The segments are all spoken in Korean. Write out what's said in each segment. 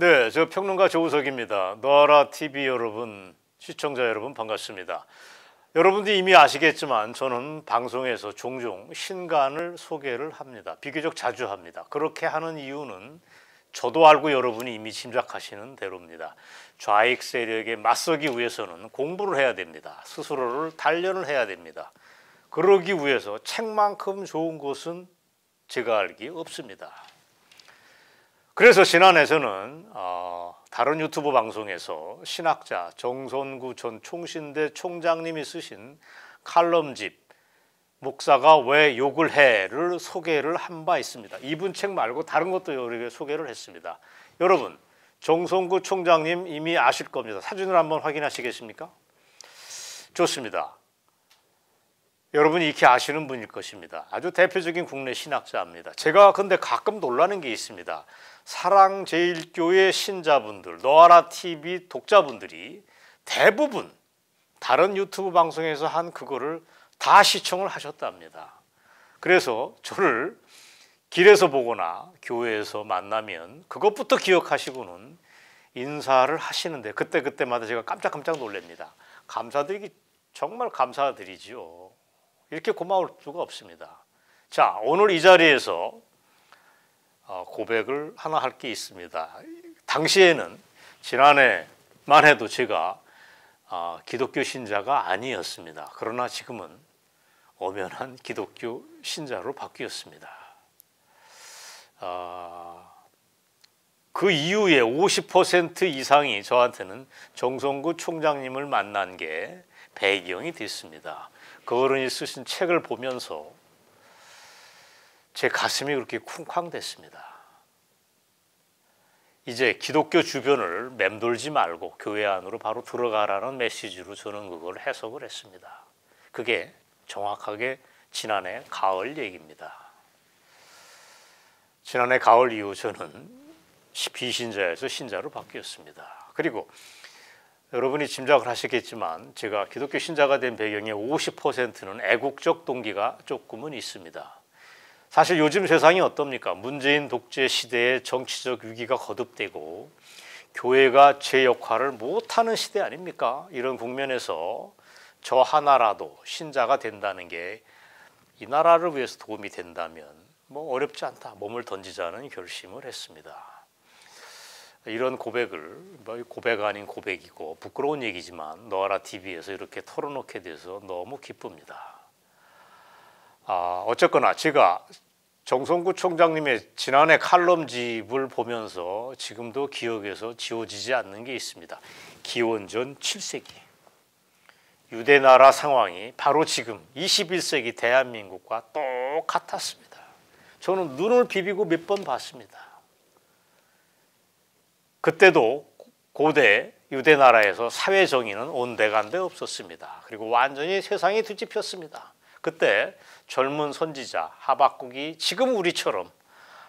네, 저 평론가 조우석입니다. 너아라 TV 여러분, 시청자 여러분 반갑습니다. 여러분도 이미 아시겠지만 저는 방송에서 종종 신간을 소개를 합니다. 비교적 자주 합니다. 그렇게 하는 이유는 저도 알고 여러분이 이미 짐작하시는 대로입니다. 좌익 세력에 맞서기 위해서는 공부를 해야 됩니다. 스스로를 단련을 해야 됩니다. 그러기 위해서 책만큼 좋은 것은 제가 알기에 없습니다. 그래서 지난해 저는 다른 유튜브 방송에서 신학자 정선구 전 총신대 총장님이 쓰신 칼럼집 목사가 왜 욕을 해를 소개를 한 바 있습니다. 이분 책 말고 다른 것도 여러 개 소개를 했습니다. 여러분, 정선구 총장님 이미 아실 겁니다. 사진을 한번 확인하시겠습니까? 좋습니다. 여러분이 익히 아시는 분일 것입니다. 아주 대표적인 국내 신학자입니다. 제가 근데 가끔 놀라는 게 있습니다. 사랑제일교회 신자분들, 너아라 TV 독자분들이 대부분 다른 유튜브 방송에서 한 그거를 다 시청을 하셨답니다. 그래서 저를 길에서 보거나 교회에서 만나면 그것부터 기억하시고는 인사를 하시는데 그때마다 제가 깜짝깜짝 놀랍니다. 감사드리기 정말 감사드리지요. 이렇게 고마울 수가 없습니다. 자, 오늘 이 자리에서 고백을 하나 할 게 있습니다. 당시에는 지난해만 해도 제가 기독교 신자가 아니었습니다. 그러나 지금은 엄연한 기독교 신자로 바뀌었습니다. 그 이후에 50% 이상이 저한테는 정선구 총장님을 만난 게 배경이 됐습니다. 그 어른이 쓰신 책을 보면서 제 가슴이 그렇게 쿵쾅댔습니다. 이제 기독교 주변을 맴돌지 말고 교회 안으로 바로 들어가라는 메시지로 저는 그걸 해석을 했습니다. 그게 정확하게 지난해 가을 얘기입니다. 지난해 가을 이후 저는 비신자에서 신자로 바뀌었습니다. 그리고 여러분이 짐작을 하시겠지만 제가 기독교 신자가 된 배경의 50%는 애국적 동기가 조금은 있습니다. 사실 요즘 세상이 어떻습니까? 문재인 독재 시대에 정치적 위기가 거듭되고 교회가 제 역할을 못하는 시대 아닙니까? 이런 국면에서 저 하나라도 신자가 된다는 게 이 나라를 위해서 도움이 된다면 뭐 어렵지 않다. 몸을 던지자는 결심을 했습니다. 이런 고백을 고백 아닌 고백이고 부끄러운 얘기지만 너아라 TV에서 이렇게 털어놓게 돼서 너무 기쁩니다. 어쨌거나 제가 정선구 총장님의 지난해 칼럼집을 보면서 지금도 기억에서 지워지지 않는 게 있습니다. 기원전 7세기 유대 나라 상황이 바로 지금 21세기 대한민국과 똑같았습니다. 저는 눈을 비비고 몇 번 봤습니다. 그때도 고대 유대 나라에서 사회 정의는 온데간데 없었습니다. 그리고 완전히 세상이 뒤집혔습니다. 그때 젊은 선지자 하박국이 지금 우리처럼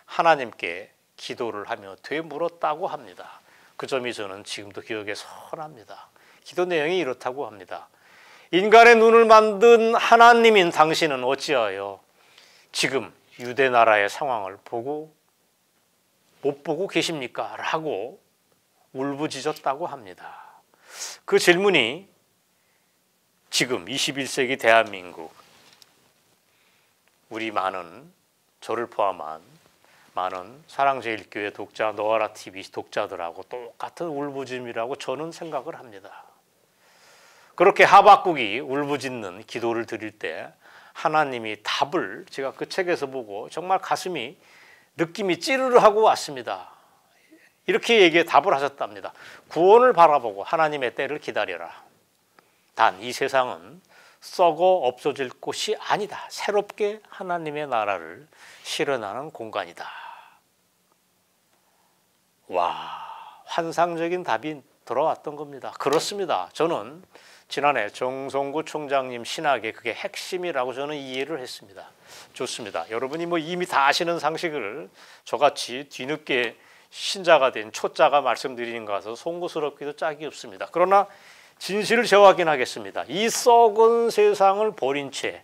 하나님께 기도를 하며 되물었다고 합니다. 그 점이 저는 지금도 기억에 선합니다. 기도 내용이 이렇다고 합니다. 인간의 눈을 만든 하나님인 당신은 어찌하여 지금 유대 나라의 상황을 못 보고 계십니까? 라고 울부짖었다고 합니다. 그 질문이 지금 21세기 대한민국 우리 저를 포함한 많은 사랑제일교회 독자 너아라 TV 독자들하고 똑같은 울부짖음이라고 저는 생각을 합니다. 그렇게 하박국이 울부짖는 기도를 드릴 때 하나님이 답을 제가 그 책에서 보고 정말 가슴이 느낌이 찌르르하고 왔습니다. 이렇게 답을 하셨답니다. 구원을 바라보고 하나님의 때를 기다려라. 단 이 세상은 썩어 없어질 곳이 아니다. 새롭게 하나님의 나라를 실현하는 공간이다. 와, 환상적인 답이 들어왔던 겁니다. 그렇습니다. 저는 지난해 정선구 총장님 신학의 그게 핵심이라고 저는 이해를 했습니다. 좋습니다. 여러분이 이미 다 아시는 상식을 저같이 뒤늦게 신자가 된 초짜가 말씀드리는 것 같아서 송구스럽기도 짝이 없습니다. 그러나 진실을 재확인하겠습니다. 이 썩은 세상을 버린 채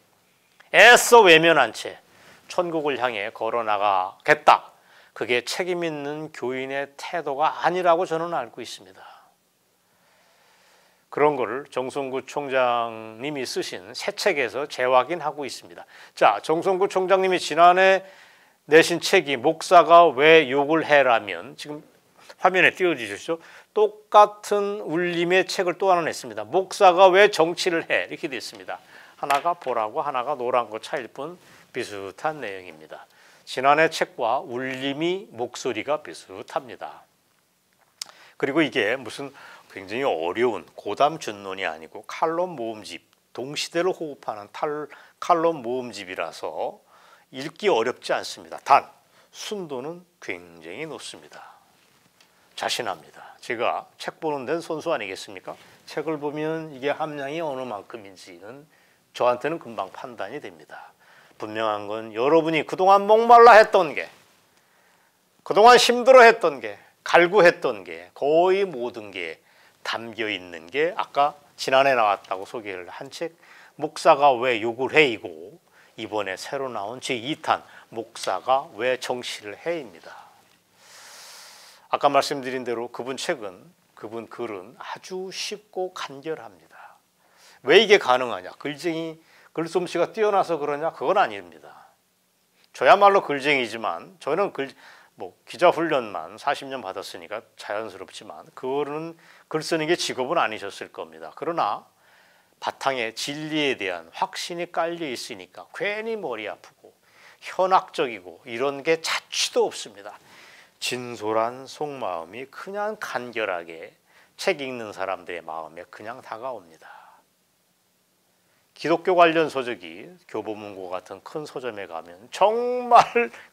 애써 외면한 채 천국을 향해 걸어나가겠다. 그게 책임 있는 교인의 태도가 아니라고 저는 알고 있습니다. 그런 거를 정성구 총장님이 쓰신 새 책에서 재확인하고 있습니다. 자, 정성구 총장님이 지난해 내신 책이 목사가 왜 욕을 해라면, 지금 화면에 띄워주시죠. 똑같은 울림의 책을 또 하나 냈습니다. 목사가 왜 정치를 해, 이렇게 되어 있습니다. 하나가 보라고 하나가 노란 거 차일 뿐 비슷한 내용입니다. 지난해 책과 울림이 목소리가 비슷합니다. 그리고 이게 무슨 굉장히 어려운 고담 준론이 아니고 칼럼 모음집, 동시대를 호흡하는 칼럼 모음집이라서 읽기 어렵지 않습니다. 단 순도는 굉장히 높습니다. 자신합니다. 제가 책 보는 데는 선수 아니겠습니까? 책을 보면 이게 함량이 어느 만큼인지는 저한테는 금방 판단이 됩니다. 분명한 건 여러분이 그동안 목말라 했던 게, 그동안 힘들어 했던 게, 갈구했던 게, 거의 모든 게 담겨 있는 게 아까 지난해 나왔다고 소개를 한 책 목사가 왜 욕을 해이고, 이번에 새로 나온 제2탄 목사가 왜 정치를 해입니다. 아까 말씀드린 대로 그분 그분 글은 아주 쉽고 간결합니다. 왜 이게 가능하냐? 글솜씨가 뛰어나서 그러냐? 그건 아닙니다. 저야말로 글쟁이지만 저는 기자 훈련만 40년 받았으니까 자연스럽지만 그거는 글 쓰는 게 직업은 아니셨을 겁니다. 그러나 바탕에 진리에 대한 확신이 깔려 있으니까 괜히 머리 아프고 현학적이고 이런 게 자취도 없습니다. 진솔한 속마음이 그냥 간결하게 책 읽는 사람들의 마음에 그냥 다가옵니다. 기독교 관련 서적이 교보문고 같은 큰 서점에 가면 정말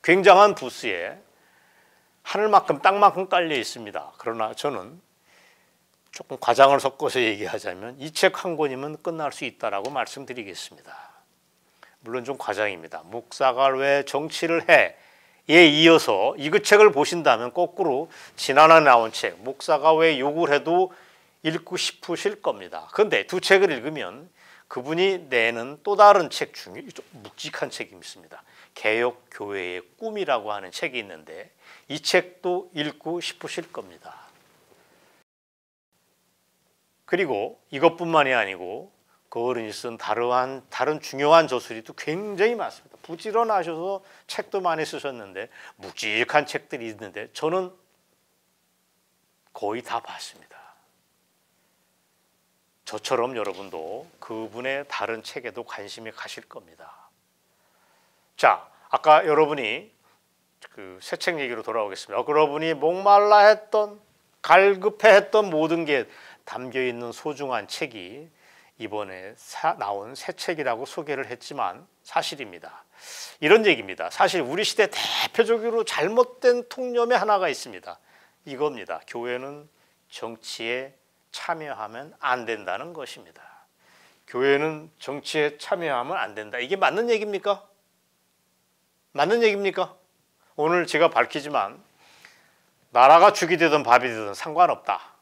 굉장한 부스에 하늘만큼 땅만큼 깔려 있습니다. 그러나 저는 조금 과장을 섞어서 얘기하자면 이 책 한 권이면 끝날 수 있다라고 말씀드리겠습니다. 물론 좀 과장입니다. 목사가 왜 정치를 해? 에 이어서 이 책을 보신다면 거꾸로 지난해 나온 책 목사가 왜 욕을 해도 읽고 싶으실 겁니다. 그런데 두 책을 읽으면 그분이 내는 또 다른 책 중에 좀 묵직한 책이 있습니다. 개혁교회의 꿈이라고 하는 책이 있는데 이 책도 읽고 싶으실 겁니다. 그리고 이것뿐만이 아니고 그 어른이 쓴 다른 중요한 저술이 또 굉장히 많습니다. 부지런하셔서 책도 많이 쓰셨는데 묵직한 책들이 있는데 저는 거의 다 봤습니다. 저처럼 여러분도 그분의 다른 책에도 관심이 가실 겁니다. 자, 아까 여러분이 그 새 책 얘기로 돌아오겠습니다. 여러분이 목말라 했던, 갈급해 했던 모든 게 담겨 있는 소중한 책이 이번에 나온 새 책이라고 소개를 했지만 사실입니다. 이런 얘기입니다. 사실 우리 시대 대표적으로 잘못된 통념의 하나가 있습니다. 이겁니다. 교회는 정치에 참여하면 안 된다는 것입니다. 교회는 정치에 참여하면 안 된다. 이게 맞는 얘기입니까? 맞는 얘기입니까? 오늘 제가 밝히지만 나라가 죽이 되든 밥이 되든 상관없다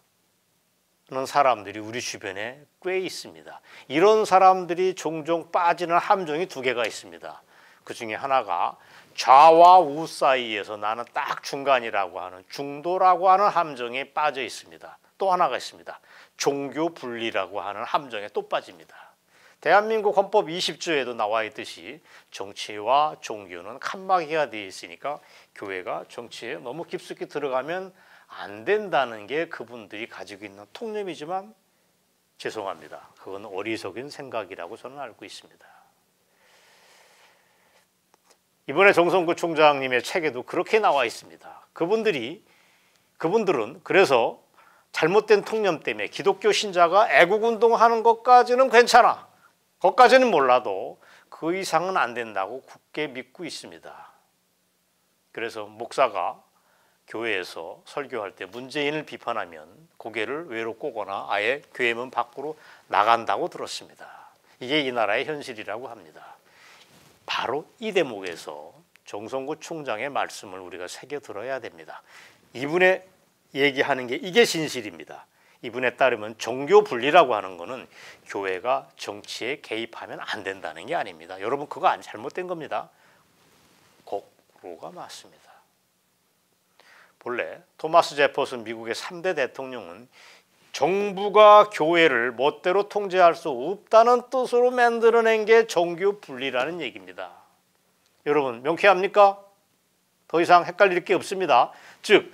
는 사람들이 우리 주변에 꽤 있습니다. 이런 사람들이 종종 빠지는 함정이 두 개가 있습니다. 그 중에 하나가 좌와 우 사이에서 나는 딱 중간이라고 하는 중도라고 하는 함정에 빠져 있습니다. 또 하나가 있습니다. 종교 분리라고 하는 함정에 또 빠집니다. 대한민국 헌법 20조에도 나와 있듯이 정치와 종교는 칸막이가 되어 있으니까 교회가 정치에 너무 깊숙이 들어가면 안 된다는 게 그분들이 가지고 있는 통념이지만 죄송합니다. 그건 어리석은 생각이라고 저는 알고 있습니다. 이번에 정성구 총장님의 책에도 그렇게 나와 있습니다. 그분들은 그래서 잘못된 통념 때문에 기독교 신자가 애국운동하는 것까지는 괜찮아. 그것까지는 몰라도 그 이상은 안 된다고 굳게 믿고 있습니다. 그래서 목사가 교회에서 설교할 때 문재인을 비판하면 고개를 외로 꼬거나 아예 교회 문 밖으로 나간다고 들었습니다. 이게 이 나라의 현실이라고 합니다. 바로 이 대목에서 정성구 총장의 말씀을 우리가 새겨 들어야 됩니다. 이분의 얘기하는 게 이게 진실입니다. 이분에 따르면 종교 분리라고 하는 것은 교회가 정치에 개입하면 안 된다는 게 아닙니다. 여러분 그거 잘못된 겁니다. 거꾸로가 맞습니다. 본래 토마스 제퍼슨 미국의 3대 대통령은 정부가 교회를 멋대로 통제할 수 없다는 뜻으로 만들어낸 게 종교 분리라는 얘기입니다. 여러분 명쾌합니까? 더 이상 헷갈릴 게 없습니다. 즉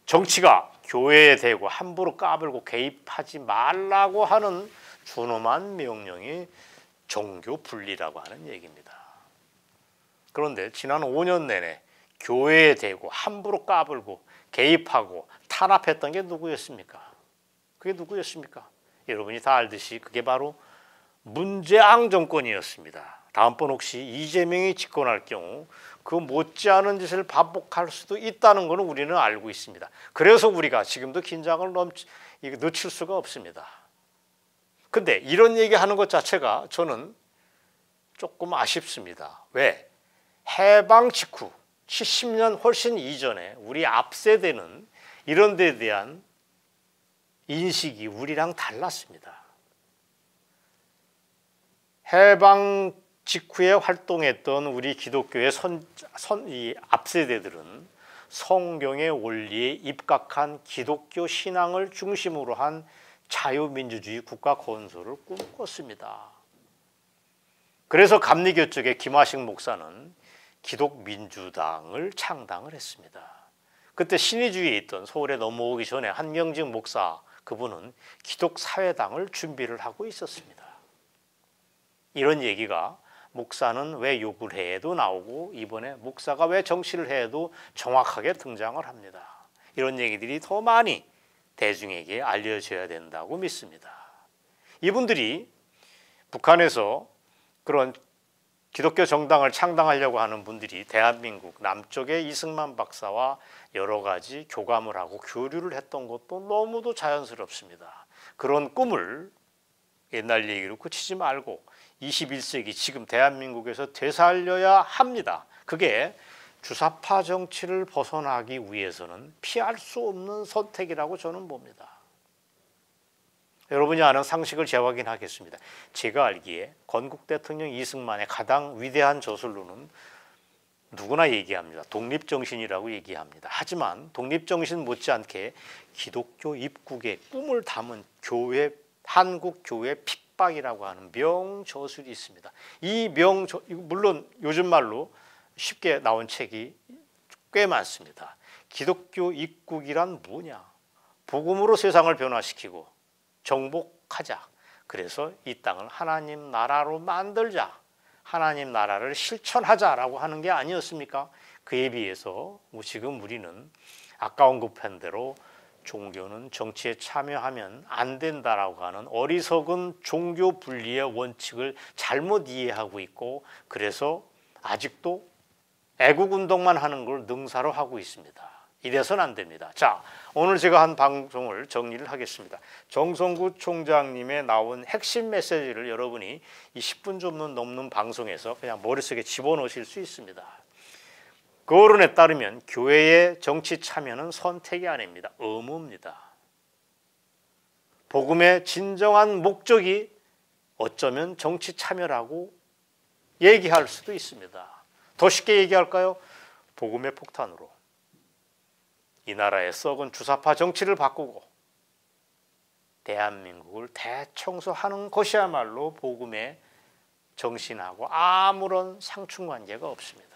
정치가 교회에 대고 함부로 까불고 개입하지 말라고 하는 준엄한 명령이 종교 분리라고 하는 얘기입니다. 그런데 지난 5년 내내 교회에 대고 함부로 까불고 개입하고 탄압했던 게 누구였습니까? 그게 누구였습니까? 여러분이 다 알듯이 그게 바로 문재앙 정권이었습니다. 다음번 혹시 이재명이 집권할 경우 그 못지않은 짓을 반복할 수도 있다는 것은 우리는 알고 있습니다. 그래서 우리가 지금도 긴장을 늦출 수가 없습니다. 근데 이런 얘기하는 것 자체가 저는 조금 아쉽습니다. 왜? 해방 직후 70년 훨씬 이전에 우리 앞세대는 이런 데에 대한 인식이 우리랑 달랐습니다. 해방 직후에 활동했던 우리 기독교의 이 앞세대들은 성경의 원리에 입각한 기독교 신앙을 중심으로 한 자유민주주의 국가 건설을 꿈꿨습니다. 그래서 감리교 쪽의 김하식 목사는 기독민주당을 창당을 했습니다. 그때 신의주의에 있던 서울에 넘어오기 전에 한경직 목사 그분은 기독사회당을 준비를 하고 있었습니다. 이런 얘기가 목사는 왜 욕을 해도 나오고 이번에 목사가 왜 정치를 해도 정확하게 등장을 합니다. 이런 얘기들이 더 많이 대중에게 알려져야 된다고 믿습니다. 이분들이 북한에서 그런 기독교 정당을 창당하려고 하는 분들이 대한민국 남쪽의 이승만 박사와 여러 가지 교감을 하고 교류를 했던 것도 너무도 자연스럽습니다. 그런 꿈을 옛날 얘기로 그치지 말고 21세기 지금 대한민국에서 되살려야 합니다. 그게 주사파 정치를 벗어나기 위해서는 피할 수 없는 선택이라고 저는 봅니다. 여러분이 아는 상식을 재확인하겠습니다. 제가 알기에 건국 대통령 이승만의 가장 위대한 저술로는 누구나 얘기합니다. 독립정신이라고 얘기합니다. 하지만 독립정신 못지않게 기독교 입국의 꿈을 담은 한국교회 핍박이라고 하는 명저술이 있습니다. 물론 요즘 말로 쉽게 나온 책이 꽤 많습니다. 기독교 입국이란 뭐냐? 복음으로 세상을 변화시키고 정복하자. 그래서 이 땅을 하나님 나라로 만들자. 하나님 나라를 실천하자라고 하는 게 아니었습니까? 그에 비해서 지금 우리는 아까 언급한 대로 종교는 정치에 참여하면 안 된다라고 하는 어리석은 종교 분리의 원칙을 잘못 이해하고 있고 그래서 아직도 애국운동만 하는 걸 능사로 하고 있습니다. 이래서는 안 됩니다. 자, 오늘 제가 한 방송을 정리를 하겠습니다. 정성구 총장님의 나온 핵심 메시지를 여러분이 이 10분 좀 넘는 방송에서 그냥 머릿속에 집어넣으실 수 있습니다. 그 어른에 따르면 교회의 정치 참여는 선택이 아닙니다. 의무입니다. 복음의 진정한 목적이 어쩌면 정치 참여라고 얘기할 수도 있습니다. 더 쉽게 얘기할까요? 복음의 폭탄으로 이 나라의 썩은 주사파 정치를 바꾸고 대한민국을 대청소하는 것이야말로 복음의 정신하고 아무런 상충관계가 없습니다.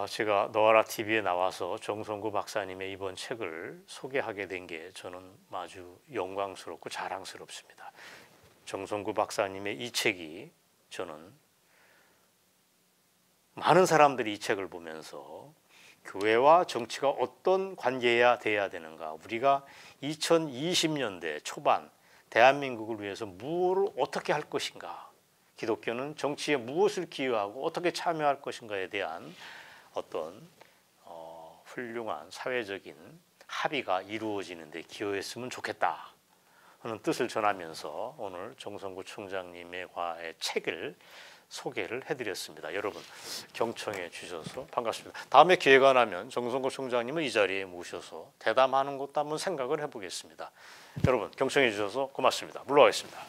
제가 너와라 TV에 나와서 정성구 박사님의 이번 책을 소개하게 된 게 저는 아주 영광스럽고 자랑스럽습니다. 정성구 박사님의 이 책이 저는 많은 사람들이 이 책을 보면서 교회와 정치가 어떤 관계야 돼야 되는가, 우리가 2020년대 초반 대한민국을 위해서 무엇을 어떻게 할 것인가, 기독교는 정치에 무엇을 기여하고 어떻게 참여할 것인가에 대한 어떤 훌륭한 사회적인 합의가 이루어지는 데 기여했으면 좋겠다 하는 뜻을 전하면서 오늘 정성구 총장님의 책을 소개를 해드렸습니다. 여러분 경청해 주셔서 반갑습니다. 다음에 기회가 나면 정성구 총장님을 이 자리에 모셔서 대담하는 것도 한번 생각을 해보겠습니다. 여러분 경청해 주셔서 고맙습니다. 물러가겠습니다.